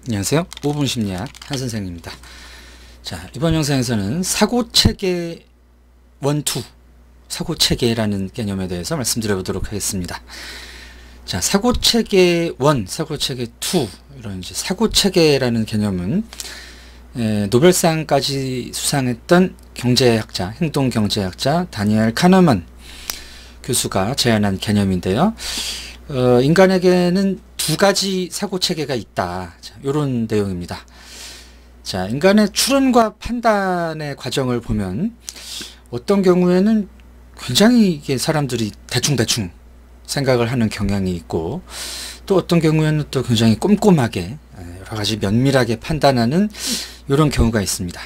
안녕하세요. 5분 심리학 한선생입니다. 자, 이번 영상에서는 사고체계 1, 2 사고체계라는 개념에 대해서 말씀드려 보도록 하겠습니다. 자, 사고체계 1, 사고체계 2 이런 이제 사고체계라는 개념은 노벨상까지 수상했던 경제학자, 행동경제학자 다니엘 카너만 교수가 제안한 개념인데요. 인간에게는 두 가지 사고체계가 있다. 자, 이런 내용입니다. 자, 인간의 추론과 판단의 과정을 보면 어떤 경우에는 굉장히 이게 사람들이 대충대충 생각을 하는 경향이 있고, 또 어떤 경우에는 또 굉장히 꼼꼼하게 여러 가지 면밀하게 판단하는 이런 경우가 있습니다.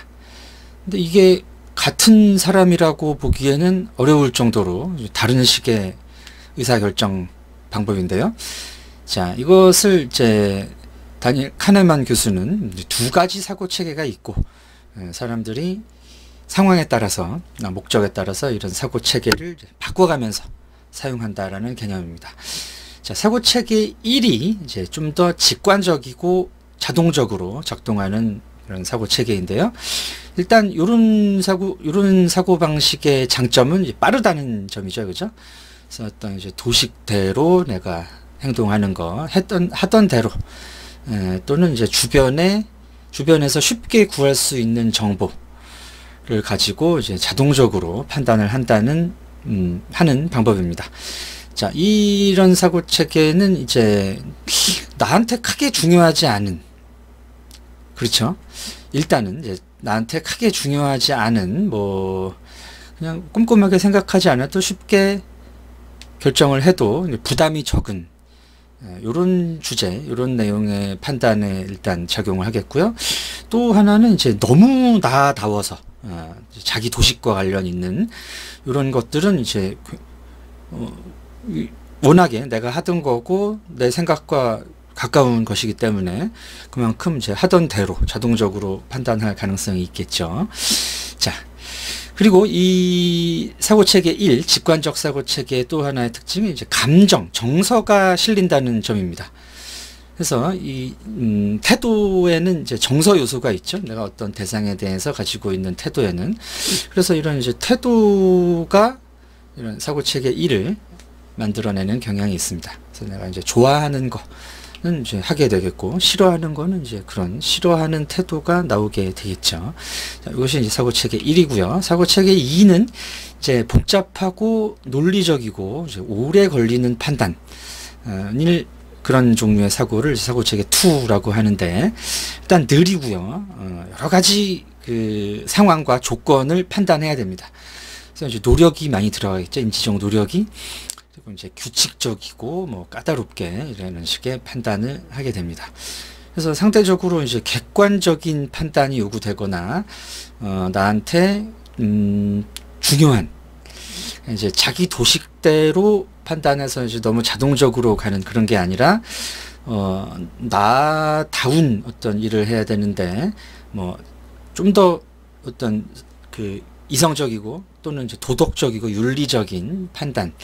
근데 이게 같은 사람이라고 보기에는 어려울 정도로 다른 식의 의사결정 방법인데요. 자, 이것을 이제 다니엘 카네만 교수는 두 가지 사고 체계가 있고, 사람들이 상황에 따라서, 목적에 따라서 이런 사고 체계를 바꿔가면서 사용한다라는 개념입니다. 자, 사고 체계 1이 이제 좀 더 직관적이고 자동적으로 작동하는 그런 사고 체계인데요. 일단 이런 사고 방식의 장점은 이제 빠르다는 점이죠, 그죠? 그래서 어떤 이제 도식대로 내가 행동하는 거, 하던 대로, 또는 이제 주변에서 쉽게 구할 수 있는 정보를 가지고 이제 자동적으로 판단을 하는 방법입니다. 자, 이런 사고 체계는 이제 나한테 크게 중요하지 않은, 그렇죠? 일단은 이제 나한테 크게 중요하지 않은, 그냥 꼼꼼하게 생각하지 않아도 쉽게 결정을 해도 부담이 적은 요런 주제, 요런 내용의 판단에 일단 작용을 하겠고요. 또 하나는 이제 너무 나다워서 자기 도식과 관련 있는 요런 것들은 이제 워낙에 내가 하던 거고 내 생각과 가까운 것이기 때문에 그만큼 이제 하던 대로 자동적으로 판단할 가능성이 있겠죠. 자, 그리고 이 사고체계 1, 직관적 사고체계의 또 하나의 특징이 이제 감정, 정서가 실린다는 점입니다. 그래서 이 태도에는 이제 정서 요소가 있죠. 내가 어떤 대상에 대해서 가지고 있는 태도에는. 그래서 이런 이제 태도가 이런 사고체계 1을 만들어내는 경향이 있습니다. 그래서 내가 이제 좋아하는 거는 이제 하게 되겠고, 싫어하는 거는 이제 그런 싫어하는 태도가 나오게 되겠죠. 자, 이것이 이제 사고체계 1이고요. 사고체계 2는 이제 복잡하고 논리적이고 이제 오래 걸리는 판단을 그런 종류의 사고를 사고체계 2라고 하는데, 일단 느리고요. 여러 가지 그 상황과 조건을 판단해야 됩니다. 그래서 이제 노력이 많이 들어가겠죠. 인지적 노력이. 그리고 이제 규칙적이고 까다롭게 이런 식의 판단을 하게 됩니다. 그래서 상대적으로 이제 객관적인 판단이 요구되거나 나한테 중요한 이제 자기 도식대로 판단해서 이제 너무 자동적으로 가는 그런 게 아니라 나다운 어떤 일을 해야 되는데 좀 더 어떤 그 이성적이고 또는 이제 도덕적이고 윤리적인 판단,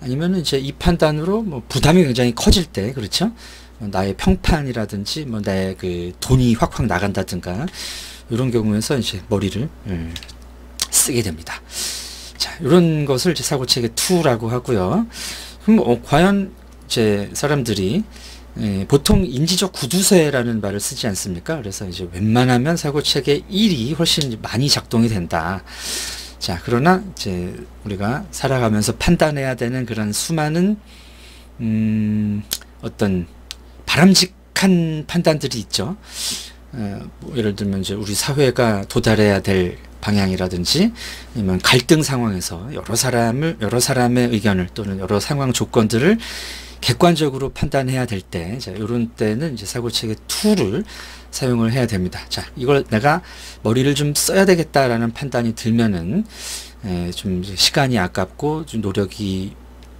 아니면은 이제 이 판단으로 부담이 굉장히 커질 때, 그렇죠? 나의 평판이라든지 내 그 돈이 확확 나간다든가 이런 경우에서 이제 머리를 쓰게 됩니다. 자, 이런 것을 이제 사고체계 2라고 하고요. 그럼 과연 이제 사람들이 보통 인지적 구두쇠라는 말을 쓰지 않습니까? 그래서 이제 웬만하면 사고체계 1이 훨씬 많이 작동이 된다. 자, 그러나 이제 우리가 살아가면서 판단해야 되는 그런 수많은 어떤 바람직한 판단들이 있죠. 예를 들면 이제 우리 사회가 도달해야 될 방향이라든지, 아니면 갈등 상황에서 여러 사람의 의견을 또는 여러 상황 조건들을 객관적으로 판단해야 될 때, 자, 이런 때는 이제 사고체계 2를 사용을 해야 됩니다. 자, 이걸 내가 머리를 좀 써야 되겠다라는 판단이 들면은 좀 시간이 아깝고 좀 노력이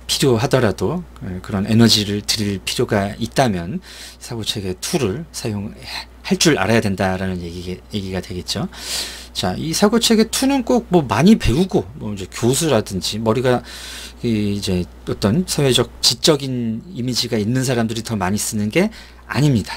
필요하더라도 그런 에너지를 들일 필요가 있다면 사고체계 2를 사용할 줄 알아야 된다라는 얘기가 되겠죠. 자, 이 사고체계 2는 꼭 많이 배우고 이제 교수라든지 머리가 이제 어떤 사회적 지적인 이미지가 있는 사람들이 더 많이 쓰는 게 아닙니다.